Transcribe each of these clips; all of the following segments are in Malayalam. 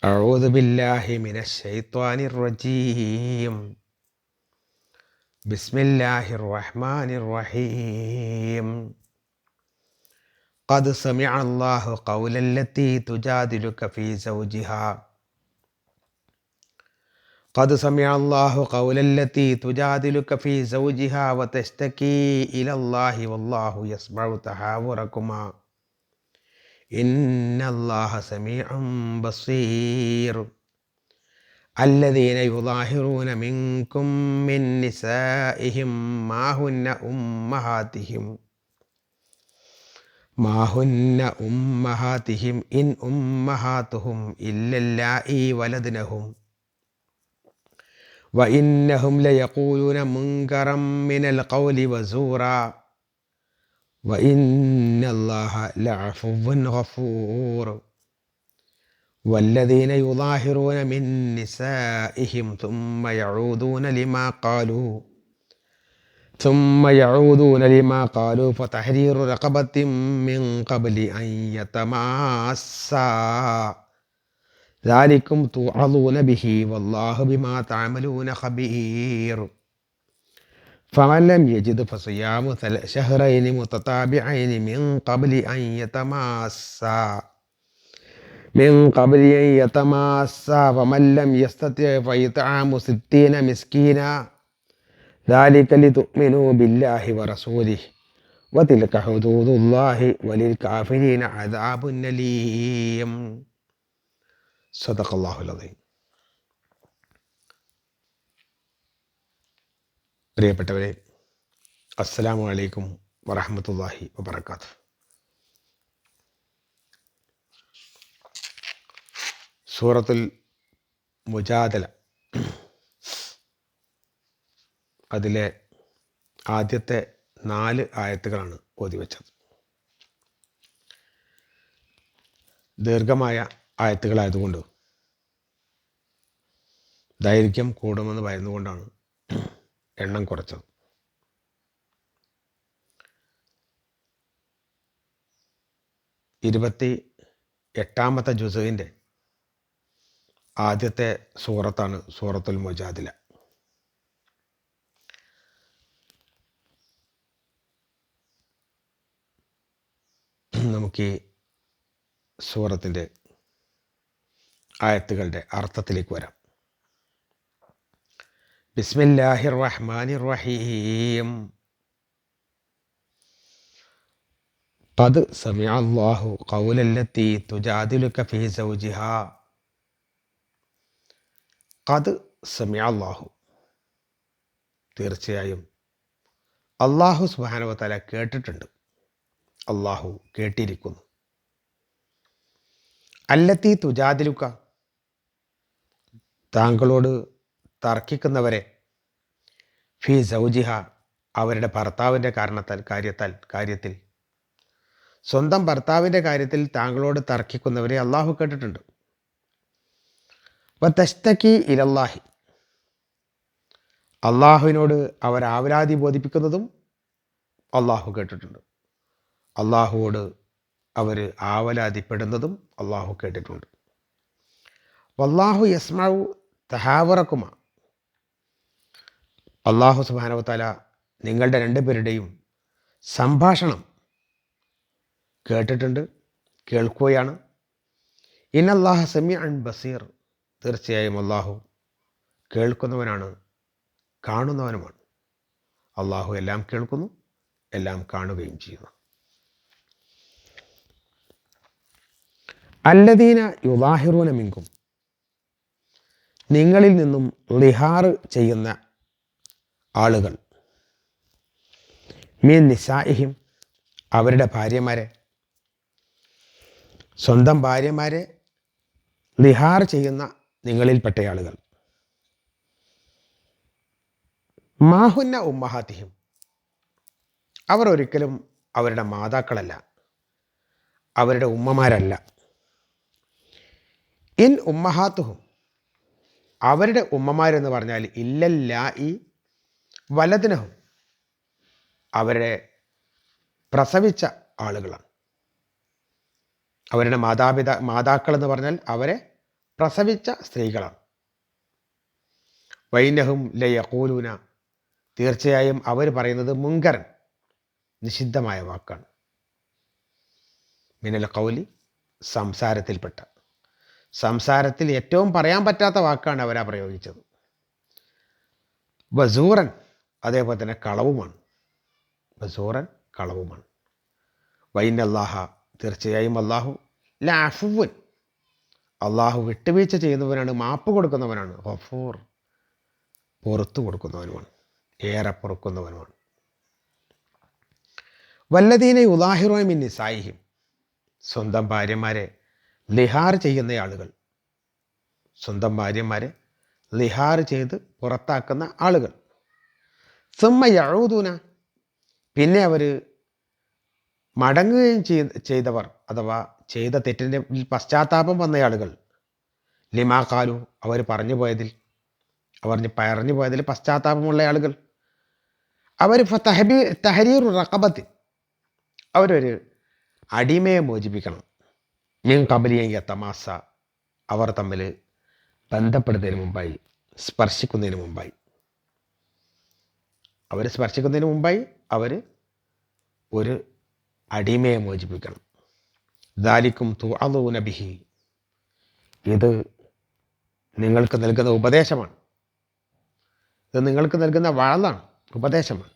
أعوذ بالله من الشيطان الرجيم. بسم الله الرحمن الرحيم. قد سمع الله قول التي تجادلك في زوجها قد سمع الله قول التي تجادلك في زوجها وتشتكي إلى الله والله يسمع تحاوركما إن الله سميع بصير. الذين يظاهرون منكم من نسائهم ما هن أمهاتهم إن أمهاتهم إلا اللائي ولدنهم وإنهم ليقولون منكرا من القول وزورا وإن الله لعفو غفور. والذين يظاهرون من نسائهم ثم يعودون لما قالوا فتحرير رقبة من قبل أن يتماسا ذلكم توعظون به والله بما تعملون خبير. فمن لم يجد فصيام شهرين متتابعين من قبل أن يتماسا فمن لم يستطع فإطعام 60 مسكينا ذلك لتؤمنوا بالله ورسوله وتلك حدود الله وللكافرين عذاب أليم. صدق الله العظيم. പ്രിയപ്പെട്ടവരെ, അസ്സലാമു അലൈക്കും വറഹ്മത്തുള്ളാഹി വബറകാതുഹു. സൂറത്തുൽ മുജാദല അതിലെ ആദ്യത്തെ 4 ആയത്തുകളാണ് ഓതിവെച്ചത്. ദീർഘമായ ആയത്തുകളായതുകൊണ്ട് ദൈർഘ്യം കൂടുമെന്ന് ഭയന്നുകൊണ്ടാണ് എണ്ണം കുറച്ചത്. 28ാമത്തെ ജുസുവിൻ്റെ ആദ്യത്തെ സൂറത്താണ് സൂറത്തുൽ മുജാദില. നമുക്ക് ഈ സൂറത്തിൻ്റെ ആയത്തുകളുടെ അർത്ഥത്തിലേക്ക് വരാം. ബിസ്മില്ലാഹിർ റഹ്മാനിർ റഹീം. ഖദ് സമിഅ അല്ലാഹു ഖൗലല്ലത്തി തുജാദിലുക ഫീ സൗജിഹാ. ഖദ് സമിഅ അല്ലാഹു, തീർച്ചയായും അല്ലാഹു സുബ്ഹാനഹു വ തആല കേട്ടിട്ടുണ്ട്, അല്ലാഹു കേട്ടിരിക്കുന്നു. അല്ലത്തി തുജാദിലുക, താങ്കളോട് തർക്കിക്കുന്നവരെ, ഫീ സൗജിഹ, അവരുടെ ഭർത്താവിൻ്റെ കാര്യത്തിൽ സ്വന്തം ഭർത്താവിൻ്റെ കാര്യത്തിൽ താങ്കളോട് തർക്കിക്കുന്നവരെ അല്ലാഹു കേട്ടിട്ടുണ്ട്. വതസ്തകി ഇലല്ലാഹി, അല്ലാഹുവിനോട് അവർ ആവലാതി ബോധിപ്പിക്കുന്നതും അല്ലാഹു കേട്ടിട്ടുണ്ട്. അല്ലാഹുവോട് അവർ ആവലാതിപ്പെടുന്നതും അല്ലാഹു കേട്ടിട്ടുണ്ട്. വല്ലാഹു യസ്മഉ തഹാവറക്കുമ, അല്ലാഹു സുബ്ഹാനഹു വ തആല നിങ്ങളുടെ രണ്ടുപേരുടെയും സംഭാഷണം കേട്ടിട്ടുണ്ട്, കേൾക്കുകയാണ്. ഇന്നല്ലാഹ സമീഉൻ ബസീർ, തീർച്ചയായും അല്ലാഹു കേൾക്കുന്നവനാണ്, കാണുന്നവനുമാണ്. അല്ലാഹു എല്ലാം കേൾക്കുന്നു, എല്ലാം കാണുകയും ചെയ്യുന്നു. അല്ലദീന യുദാഹിറൂന മിൻകും, നിങ്ങളിൽ നിന്നും ളിഹാർ ചെയ്യുന്ന ആളുകൾ, മിൻ നിസാഇഹിം, അവരുടെ ഭാര്യമാരെ, സ്വന്തം ഭാര്യമാരെ ളിഹാർ ചെയ്യുന്ന നിങ്ങളിൽപ്പെട്ട ആളുകൾ. മാഹുന്ന ഉമ്മഹാത്തിഹിം, അവർ ഒരിക്കലും അവരുടെ മാതാക്കളല്ല, അവരുടെ ഉമ്മമാരല്ല. ഇൻ ഉമ്മഹാത്തുഹും, അവരുടെ ഉമ്മമാരെന്ന് പറഞ്ഞാൽ ഇല്ലല്ലായി വലദിനഹും, അവരെ പ്രസവിച്ച ആളുകളാണ്. അവരുടെ മാതാക്കൾ എന്ന് പറഞ്ഞാൽ അവരെ പ്രസവിച്ച സ്ത്രീകളാണ്. വൈനഹും ലയഖൂലൂന, തീർച്ചയായും അവർ പറയുന്നത് മുങ്കരൻ, നിഷിദ്ധമായ വാക്കാണ്. മിനൽ ഖൗലി, സംസാരത്തിൽപ്പെട്ട, സംസാരത്തിൽ ഏറ്റവും പറയാൻ പറ്റാത്ത വാക്കാണ് അവരാ പ്രയോഗിച്ചത്. വസൂറൻ, അതേപോലെ തന്നെ കളവുമാണ്. വസൂറൻ, കളവുമാണ്. വൈനല്ലാഹ, തീർച്ചയായും അള്ളാഹു ലഅഫുവൻ, അള്ളാഹു വിട്ടുവീഴ്ച ചെയ്യുന്നവനാണ്, മാപ്പ് കൊടുക്കുന്നവനാണ്. ഗഫൂർ, പുറത്തു കൊടുക്കുന്നവനുമാണ്, ഏറെ പൊറുക്കുന്നവനുമാണ്. വല്ലദീന യുദാഹിറൂന മിൻ നിസായിഹിം, സ്വന്തം ഭാര്യമാരെ ലിഹാർ ചെയ്യുന്ന ആളുകൾ, സ്വന്തം ഭാര്യമാരെ ലിഹാർ ചെയ്ത് പുറത്താക്കുന്ന ആളുകൾ. സുമ്മ യഊദൂന, പിന്നെ അവർ മടങ്ങുകയും ചെയ്തവർ, അഥവാ ചെയ്ത തെറ്റിൻ്റെ പശ്ചാത്താപം വന്ന ആളുകൾ. ലിമാ ഖാലു, അവർ പറഞ്ഞു പോയതിൽ പശ്ചാത്താപമുള്ള ആളുകൾ. അവർ തഹരീറു റഖബത്തിൻ, അവരൊരു അടിമയെ മോചിപ്പിക്കണം. മിൻ ഖബ്ലിൻ യതമാസ, അവർ തമ്മിൽ ബന്ധപ്പെടുന്നതിന് മുമ്പായി, സ്പർശിക്കുന്നതിന് മുമ്പായി, അവർ ഒരു അടിമയെ മോചിപ്പിക്കണം. ദാലിക്കും തുഅദൂന ബിഹി, ഇത് നിങ്ങൾക്ക് നൽകുന്ന ഉപദേശമാണ്, ഇത് നിങ്ങൾക്ക് നൽകുന്ന വഅദാണ്, ഉപദേശമാണ്.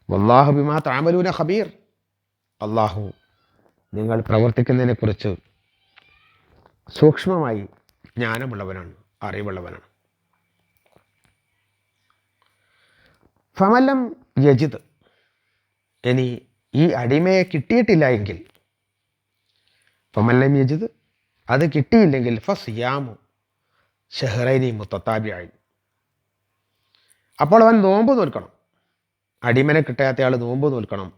വല്ലാഹു ബിമാ തഅമലൂന ഖബീർ, അള്ളാഹു നിങ്ങൾ പ്രവർത്തിക്കുന്നതിനെക്കുറിച്ച് സൂക്ഷ്മമായി ജ്ഞാനമുള്ളവനാണ്, അറിവുള്ളവനാണ്. ഫമലം യജിദ്, ഇനി ഈ അടിമയെ കിട്ടിയിട്ടില്ല എങ്കിൽ, ഫമല്ലം യജിദ്, അത് കിട്ടിയില്ലെങ്കിൽ ഫസിയാമു ഷഹ്റൈനി മുത്തതാബിഈൻ, അപ്പോൾ അവൻ നോമ്പ് നോൽക്കണം. അടിമനെ കിട്ടാത്തയാൾ നോമ്പ് നോൽക്കണം.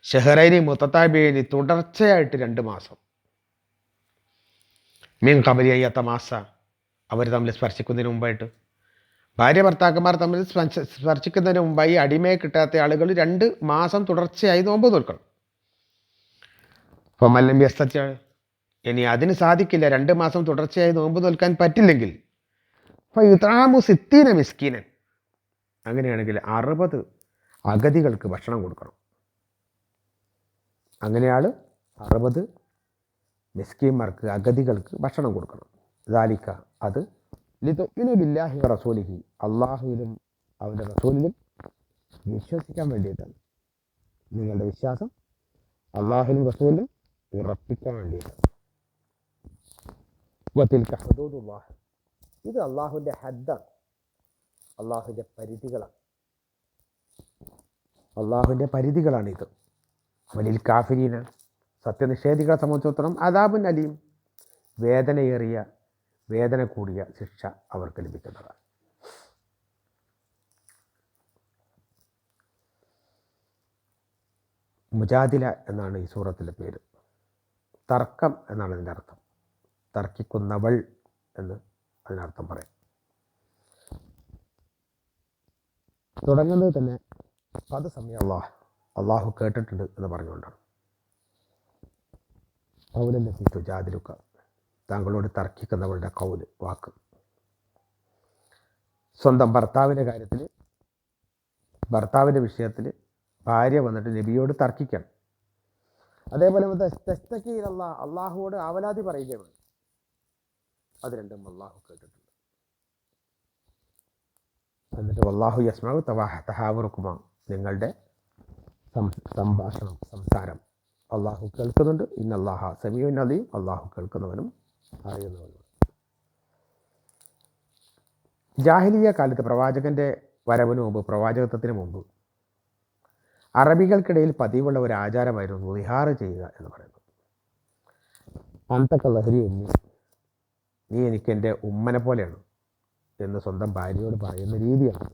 ഷഹ്റൈനി മുത്തതാബിഈൻ, തുടർച്ചയായിട്ട് 2 മാസം. മിൻ ഖബ്ലി അൻ യതമാസ, അവർ തമ്മിൽ സ്പർശിക്കുന്നതിന് മുമ്പായിട്ട്, ഭാര്യ ഭർത്താക്കന്മാർ തമ്മിൽ സ്പർശിക്കുന്നതിന് മുമ്പായി അടിമയെ കിട്ടാത്ത ആളുകൾ 2 മാസം തുടർച്ചയായി നോമ്പ് നോൽക്കണം. അപ്പോൾ മല്ലം യസ്തത്യ, ഇനി അതിന് സാധിക്കില്ല, 2 മാസം തുടർച്ചയായി നോമ്പ് നോൽക്കാൻ പറ്റില്ലെങ്കിൽ, അപ്പോൾ യുത്ആമു 60 മിസ്കീനൻ, അങ്ങനെയാണെങ്കിൽ 60 അഗതികൾക്ക് ഭക്ഷണം കൊടുക്കണം. അങ്ങനെയാൾ 60 മിസ്കീന്മാർക്ക്, അഗതികൾക്ക് ഭക്ഷണം കൊടുക്കണം. ദാലിക, അത് ലിതുഅ്മിനു ബില്ലാഹി വറസൂലിഹി, അള്ളാഹുവിലും അവൻ്റെ റസൂലിലും വിശ്വസിക്കാൻ വേണ്ടിയിട്ടാണ്. നിങ്ങളുടെ വിശ്വാസം അള്ളാഹുവിലും റസൂലിലും ഉറപ്പിക്കാൻ വേണ്ടിയിട്ടാണ്. വതിൽക ഹുദൂദുല്ലാഹ്, ഇത് അള്ളാഹുവിൻ്റെ ഹദ്ദാണ്, അള്ളാഹുവിൻ്റെ പരിധികളാണ്, അള്ളാഹുവിൻ്റെ പരിധികളാണിത്. വലിൽ കാഫിരീന, സത്യനിഷേധികളെ സംബന്ധിച്ചിടത്തോളം അദാബുൻ അലീം, വേദന കൂടിയ ശിക്ഷ അവർക്ക് ലഭിക്കുന്നതാണ്. മുജാദില എന്നാണ് ഈ സൂറത്തിൻ്റെ പേര്. തർക്കം എന്നാണ് അതിൻ്റെ അർത്ഥം. തർക്കിക്കുന്നവൾ എന്ന് അതിനർത്ഥം പറയാം. തുടങ്ങുന്നത് തന്നെ അത് സമയം അള്ളാഹു കേട്ടിട്ടുണ്ട് എന്ന് പറഞ്ഞുകൊണ്ടാണ്. ഖൗലൻ ലത്തി തുജാദിലുക, താങ്കളോട് തർക്കിക്കുന്നവളുടെ കൗല്, വാക്ക്. സ്വന്തം ഭർത്താവിൻ്റെ കാര്യത്തിൽ, ഭർത്താവിൻ്റെ വിഷയത്തിൽ ഭാര്യ വന്നിട്ട് നബിയോട് തർക്കിക്കണം. അതേപോലെ അള്ളാഹുവോട് അവലാതി പറയുകയാണ്. അത് രണ്ടും അള്ളാഹു കേട്ടിട്ടുണ്ട്. എന്നിട്ട് വല്ലാഹു യസ്മഉ തഹാവുറുക്കുമാ, നിങ്ങളുടെ സംസാരം അള്ളാഹു കേൾക്കുന്നുണ്ട്. ഇന്നല്ലാഹ സമീഉൻ അലീം, അള്ളാഹു കേൾക്കുന്നവനും അറിയുന്നവനും. ജാഹിലിയ കാലത്ത് പ്രവാചകൻ്റെ വരവിന് മുമ്പ്, പ്രവാചകത്വത്തിന് മുമ്പ് അറബികൾക്കിടയിൽ പതിവുള്ള ഒരു ആചാരമായിരുന്നു വിഹാർ ചെയ്യുക എന്ന് പറയുന്നത്. അന്തക്ക ലഹരി ഉമ്മി, നീ എനിക്ക് എൻ്റെ ഉമ്മനെ പോലെയാണ് എന്ന് സ്വന്തം ഭാര്യയോട് പറയുന്ന രീതിയാണ്.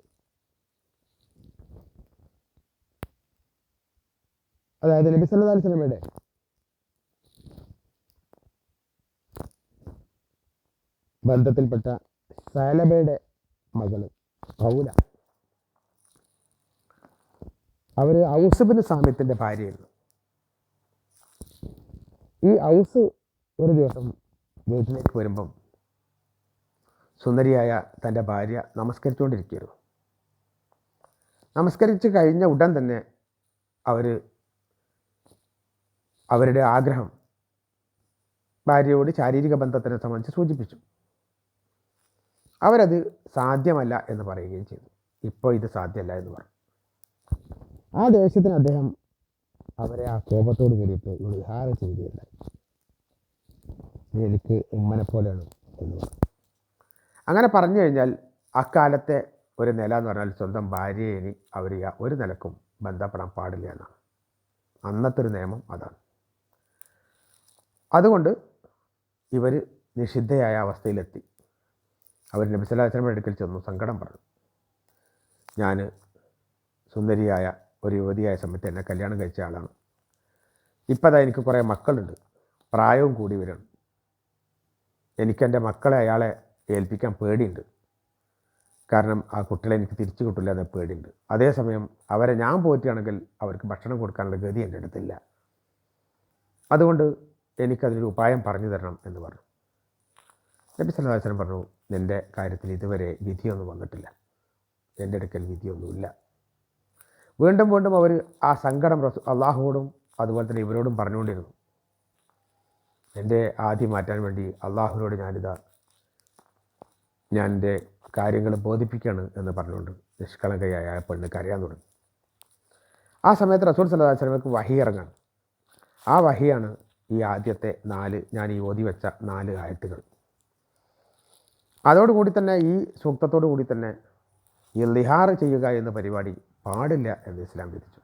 അതായത് നബി സല്ലല്ലാഹു അലൈഹി വസല്ലമയുടെ ബന്ധത്തിൽപ്പെട്ട സലബയുടെ മകള് ഖൗല, അവർ ഔസ് ബിൻ സാമിത്തിൻ്റെ ഭാര്യയായിരുന്നു. ഈ ഔസ് ഒരു ദിവസം വീട്ടിലേക്ക് വരുമ്പം സുന്ദരിയായ തൻ്റെ ഭാര്യ നമസ്കരിച്ചുകൊണ്ടിരിക്കുകയായിരുന്നു. നമസ്കരിച്ച് കഴിഞ്ഞ ഉടൻ തന്നെ അവരുടെ ആഗ്രഹം ഭാര്യയോട് ശാരീരിക ബന്ധത്തിനെ സംബന്ധിച്ച് സൂചിപ്പിച്ചു. അവരത് സാധ്യമല്ല എന്ന് പറയുകയും ചെയ്തു. ഇപ്പോൾ ഇത് സാധ്യമല്ല എന്ന് പറഞ്ഞു. ആ ദേഷ്യത്തിന് അദ്ദേഹം അവരെ ആ കോപത്തോട് കൂടിയിട്ട് വിഹാരം ചെയ്യുകയല്ല, എനിക്ക് ഉമ്മനെ പോലെയാണ് എന്ന് പറഞ്ഞു. അങ്ങനെ പറഞ്ഞു കഴിഞ്ഞാൽ അക്കാലത്തെ ഒരു നില എന്ന് പറഞ്ഞാൽ സ്വന്തം ഭാര്യയെ ഇനി അവർ ഒരു നിലക്കും ബന്ധപ്പെടാൻ പാടില്ല എന്നാണ്. അന്നത്തെ ഒരു നിയമം അതാണ്. അതുകൊണ്ട് ഇവർ നിഷിദ്ധയായ അവസ്ഥയിലെത്തി. അവർ നബി സല്ലല്ലാഹു അലൈഹി വസല്ലം അടുക്കൽ ചെന്നു സങ്കടം പറഞ്ഞു. ഞാൻ സുന്ദരിയായ ഒരു യുവതിയായ സമയത്ത് എന്നെ കല്യാണം കഴിച്ച ആളാണ്. ഇപ്പം അതാ എനിക്ക് കുറേ മക്കളുണ്ട്, പ്രായവും കൂടി വരണം. എനിക്കെൻ്റെ മക്കളെ അയാളെ ഏൽപ്പിക്കാൻ പേടിയുണ്ട്. കാരണം ആ കുട്ടികളെ എനിക്ക് തിരിച്ചു കിട്ടില്ല എന്ന പേടിയുണ്ട്. അതേസമയം അവരെ ഞാൻ പോറ്റുകയാണെങ്കിൽ അവർക്ക് ഭക്ഷണം കൊടുക്കാനുള്ള ഗതി എൻ്റെ അടുത്തില്ല. അതുകൊണ്ട് എനിക്കതിനൊരു ഉപായം പറഞ്ഞു തരണം എന്ന് പറഞ്ഞു. നബി സല്ലല്ലാഹു അലൈഹി വസല്ലം പറഞ്ഞു, നിൻ്റെ കാര്യത്തിൽ ഇതുവരെ വിധിയൊന്നും വന്നിട്ടില്ല, എൻ്റെ അടുക്കൽ വിധിയൊന്നുമില്ല. വീണ്ടും വീണ്ടും അവർ ആ സങ്കടം അള്ളാഹുവോടും അതുപോലെ തന്നെ ഇവരോടും പറഞ്ഞുകൊണ്ടിരുന്നു. എൻ്റെ ആദ്യം മാറ്റാൻ വേണ്ടി അള്ളാഹുവിനോട് ഞാൻ എൻ്റെ കാര്യങ്ങൾ ബോധിപ്പിക്കുകയാണ് എന്ന് പറഞ്ഞുകൊണ്ട് നിഷ്കളങ്കയായ പെണ്ണ് കരയാൻ തുടങ്ങി. ആ സമയത്ത് റസൂൽ സല്ലല്ലാഹു അലൈഹി വസല്ലമക്ക് വഹി ഇറങ്ങാണ്. ആ വഹിയാണ് ഈ ആദ്യത്തെ 4 ഞാൻ ഈ ഓതി വെച്ച 4 ആയത്തുകൾ. അതോടുകൂടി തന്നെ ഈ സൂക്തത്തോടു കൂടി തന്നെ ഈ ലിഹാർ ചെയ്യുക എന്ന പരിപാടി പാടില്ല എന്ന് ഇസ്ലാം വിധിച്ചു.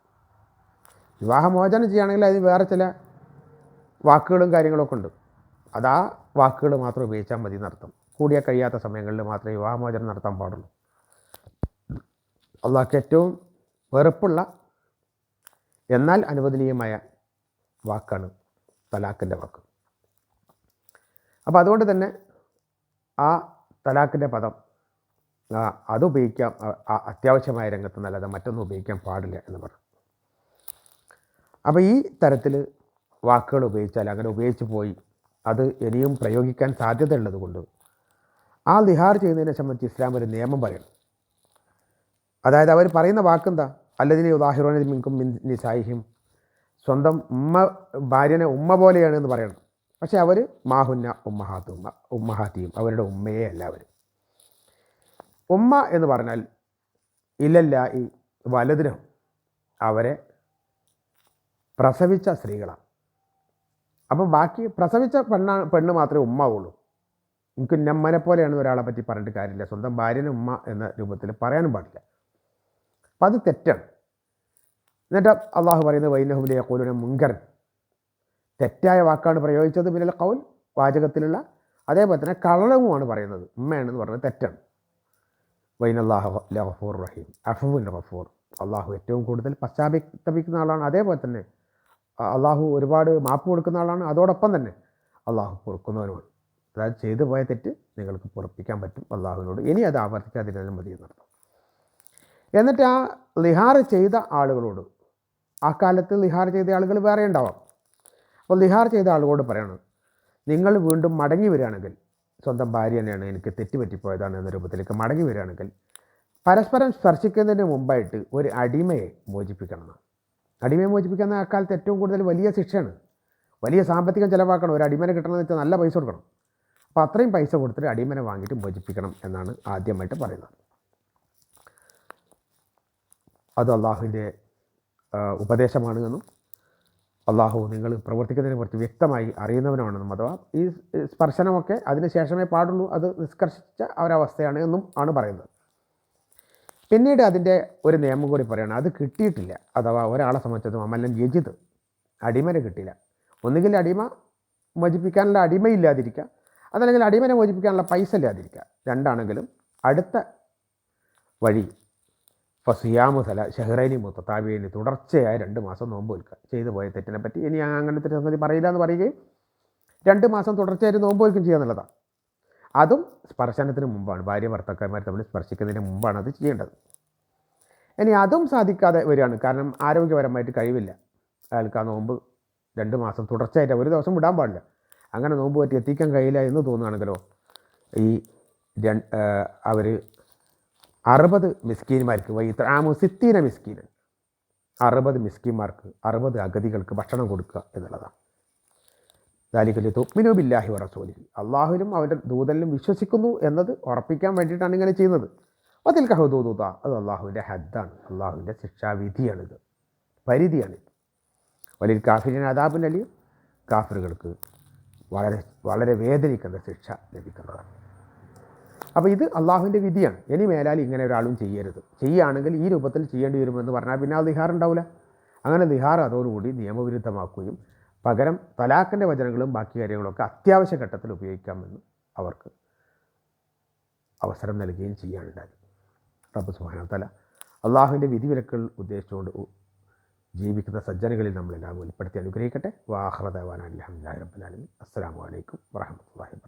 വിവാഹമോചനം ചെയ്യുകയാണെങ്കിൽ അതിന് വേറെ ചില വാക്കുകളും കാര്യങ്ങളൊക്കെ ഉണ്ട്. അതാ വാക്കുകൾ മാത്രം ഉപയോഗിച്ചാൽ മതി എന്നർത്ഥം. കൂടിയ കഴിയാത്ത സമയങ്ങളിൽ മാത്രമേ വിവാഹമോചനം നടത്താൻ പാടുള്ളൂ. അള്ളാഹ്ക്ക് ഏറ്റവും വെറുപ്പുള്ള എന്നാൽ അനുവദനീയമായ വാക്കാണ് തലാഖിൻ്റെ വാക്ക്. അപ്പോൾ അതുകൊണ്ട് തന്നെ ആ തലാഖിൻ്റെ പദം അത് ഉപയോഗിക്കാം, അത്യാവശ്യമായ രംഗത്ത് നല്ലത് മറ്റൊന്നും ഉപയോഗിക്കാൻ പാടില്ല എന്ന് പറഞ്ഞു. അപ്പോൾ ഈ തരത്തിൽ വാക്കുകൾ ഉപയോഗിച്ചാൽ അങ്ങനെ ഉപയോഗിച്ച് പോയി അത് ഇനിയും പ്രയോഗിക്കാൻ സാധ്യതയുള്ളത് കൊണ്ട് ആ ലിഹാർ ചെയ്യുന്നതിനെ സംബന്ധിച്ച് ഇസ്ലാം ഒരു നിയമം പറയണം. അതായത് അവർ പറയുന്ന വാക്കെന്താ, അല്ലദിനെ ഉദാഹിറോന മിൻകും മിൻ നിസായിഹിം, സ്വന്തം ഭാര്യനെ ഉമ്മ പോലെയാണ് എന്ന് പറയണം. പക്ഷെ അവർ മാഹുന്ന ഉമ്മഹാത്തിയും അവരുടെ ഉമ്മയെ അല്ല. അവർ ഉമ്മ എന്ന് പറഞ്ഞാൽ ഇല്ലല്ല ഈ വലതിനും അവരെ പ്രസവിച്ച സ്ത്രീകളാണ്. അപ്പം ബാക്കി പ്രസവിച്ച പെണ്ണ് മാത്രമേ ഉമ്മ ഉള്ളൂ. എനിക്ക് നമ്മനെ പോലെയാണ് ഒരാളെ പറ്റി പറഞ്ഞിട്ട് കാര്യമില്ല. സ്വന്തം ഭാര്യനെ ഉമ്മ എന്ന രൂപത്തിൽ പറയാനും പാടില്ല. അപ്പം അത് തെറ്റാണ്. എന്നിട്ട് അള്ളാഹു പറയുന്നത് വൈനഹുബിലെ യഖൂലുന മുൻകരൻ, തെറ്റായ വാക്കാണ് പ്രയോഗിച്ചത്. മിനൽ ഖൗൽ, വാചകത്തിലുള്ള. അതേപോലെ തന്നെ കളളവുമാണ് പറയുന്നത്. ഉമ്മയാണെന്ന് പറയുന്നത് തെറ്റാണ്. വൈനല്ലാഹു ലഗഫൂർ റഹീം, അഫ്വുൻ ഗഫൂർ, അള്ളാഹു ഏറ്റവും കൂടുതൽ പശ്ചാത്തപിക്കുന്ന ആളാണ്. അതേപോലെ തന്നെ അള്ളാഹു ഒരുപാട് മാപ്പ് കൊടുക്കുന്ന ആളാണ്. അതോടൊപ്പം തന്നെ അള്ളാഹു പൊറുക്കുന്നവനുമാണ്. അതായത് ചെയ്തു പോയ തെറ്റ് നിങ്ങൾക്ക് പൊറുപ്പിക്കാൻ പറ്റും അള്ളാഹുവിനോട്. ഇനി അത് ആവർത്തിക്കാതിരുന്നാലും മതി എന്നർത്ഥം. എന്നിട്ട് ആ ലിഹാർ ചെയ്ത ആളുകളോട്, ആ കാലത്ത് ലിഹാർ ചെയ്ത ആളുകൾ വേറെ ഉണ്ടാവാം. അപ്പോൾ ലിഹാർ ചെയ്ത ആളുകളോട് പറയണം, നിങ്ങൾ വീണ്ടും മടങ്ങി വരികയാണെങ്കിൽ, സ്വന്തം ഭാര്യ തന്നെയാണ് എനിക്ക് തെറ്റുപറ്റിപ്പോയതാണ് എന്ന രൂപത്തിലേക്ക് മടങ്ങി വരികയാണെങ്കിൽ പരസ്പരം സ്പർശിക്കുന്നതിന് മുമ്പായിട്ട് ഒരു അടിമയെ മോചിപ്പിക്കണം. അടിമയെ മോചിപ്പിക്കുന്ന അക്കാലത്ത് ഏറ്റവും കൂടുതൽ വലിയ ശിക്ഷയാണ്. വലിയ സാമ്പത്തികം ചിലവാക്കണം. ഒരു അടിമനെ കിട്ടണമെന്ന് വെച്ചാൽ നല്ല പൈസ കൊടുക്കണം. അപ്പോൾ അത്രയും പൈസ കൊടുത്തിട്ട് അടിമനെ വാങ്ങിയിട്ട് മോചിപ്പിക്കണം എന്നാണ് ആദ്യമായിട്ട് പറയുന്നത്. അത് അള്ളാഹുവിൻ്റെ ഉപദേശമാണ് എന്നും അള്ളാഹു നിങ്ങൾ പ്രവർത്തിക്കുന്നതിനെ കുറിച്ച് വ്യക്തമായി അറിയുന്നവനാണെന്നും, അഥവാ ഈ സ്പർശനമൊക്കെ അതിന് ശേഷമേ പാടുള്ളൂ, അത് നിഷ്കർഷിച്ച ഒരവസ്ഥയാണ് എന്നും ആണ് പറയുന്നത്. പിന്നീട് അതിൻ്റെ ഒരു നിയമം കൂടി പറയുകയാണ്. അത് കിട്ടിയിട്ടില്ല, അഥവാ ഒരാളെ സംബന്ധിച്ചതും അമല്ലൻ യജിദ്, അടിമനെ കിട്ടിയില്ല. ഒന്നുകിൽ അടിമ മോചിപ്പിക്കാനുള്ള അടിമയില്ലാതിരിക്കുക, അതല്ലെങ്കിൽ അടിമനെ മോചിപ്പിക്കാനുള്ള പൈസ ഇല്ലാതിരിക്കുക. രണ്ടാണെങ്കിലും അടുത്ത വഴി ഫസിയാമു ഷഹ്റൈനി മുത്തതാബിയൈനി, തുടർച്ചയായ 2 മാസം നോമ്പ് വിൽക്കുക. ചെയ്തു പോയ തെറ്റിനെ പറ്റി ഇനി അങ്ങനത്തെ സംഗതി പറയില്ല എന്ന് പറയുകയും 2 മാസം തുടർച്ചയായിട്ട് നോമ്പ് വിൽക്കുകയും ചെയ്യുക എന്നുള്ളതാണ്. അതും സ്പർശനത്തിന് മുമ്പാണ്. ഭാര്യ ഭർത്താക്കന്മാർ തമ്മിൽ സ്പർശിക്കുന്നതിന് മുമ്പാണ് അത് ചെയ്യേണ്ടത്. ഇനി അതും സാധിക്കാതെ വരികയാണ്, കാരണം ആരോഗ്യപരമായിട്ട് കഴിവില്ല, അയാൾക്ക് ആ നോമ്പ് 2 മാസം തുടർച്ചയായിട്ട് ഒരു ദിവസം വിടാൻ പാടില്ല. അങ്ങനെ നോമ്പ് പറ്റി എത്തിക്കാൻ കഴിയില്ല എന്ന് തോന്നുകയാണെങ്കിലോ ഈ അവർ 60 മിസ്കീന്മാർക്ക് വൈത്രാമു സിത്തീന മിസ്കീനൻ 60 മിസ്കീന്മാർക്ക് 60 അഗതികൾക്ക് ഭക്ഷണം കൊടുക്കുക എന്നുള്ളതാണ്. ദാലിക്കലി തുഅ്മിനൂ ബില്ലാഹി വറസൂലിഹി, അള്ളാഹുവിലും അവൻ്റെ ദൂതനിലും വിശ്വസിക്കുന്നു എന്നത് ഉറപ്പിക്കാൻ വേണ്ടിയിട്ടാണ് ഇങ്ങനെ ചെയ്യുന്നത്. അതിൽക ഹുദൂദുല്ലാ, അത് അള്ളാഹുവിൻ്റെ ഹദ്ദാണ്, അള്ളാഹുവിൻ്റെ ശിക്ഷാവിധിയാണിത്, പരിധിയാണിത്. വലിൽ കാഫിരീന അദാബുൻ അലീം, കാഫിറുകൾക്ക് വളരെ വളരെ വേദനിക്കുന്ന ശിക്ഷ ലഭിക്കുന്നതാണ്. അപ്പോൾ ഇത് അള്ളാഹുവിൻ്റെ വിധിയാണ്. ഇനി മേലാൽ ഇങ്ങനെ ഒരാളും ചെയ്യരുത്. ചെയ്യുകയാണെങ്കിൽ ഈ രൂപത്തിൽ ചെയ്യേണ്ടി വരുമെന്ന് പറഞ്ഞാൽ പിന്നെ ആ ദിഹാർ ഉണ്ടാവില്ല. അങ്ങനെ ദിഹാർ അതോടുകൂടി നിയമവിരുദ്ധമാക്കുകയും പകരം തലാഖിൻ്റെ വചനങ്ങളും ബാക്കി കാര്യങ്ങളൊക്കെ അത്യാവശ്യ ഘട്ടത്തിൽ ഉപയോഗിക്കാമെന്ന് അവർക്ക് അവസരം നൽകുകയും ചെയ്യാനുണ്ടായി. റബ്ബ് സുബ്ഹാനഹു വ തആല അള്ളാഹുവിൻ്റെ വിധിവിലക്കുകൾ ഉദ്ദേശിച്ചുകൊണ്ട് ജീവിക്കുന്ന സജ്ജനങ്ങളിൽ നമ്മളെല്ലാം ഉൾപ്പെടുത്തി അനുഗ്രഹിക്കട്ടെ. വാഖിറു ദഅ്വാനാ അൽഹംദുലില്ലാഹി റബ്ബിൽ ആലമീൻ. അസ്സലാമു അലൈക്കും വറഹ്മത്തുള്ളാഹി.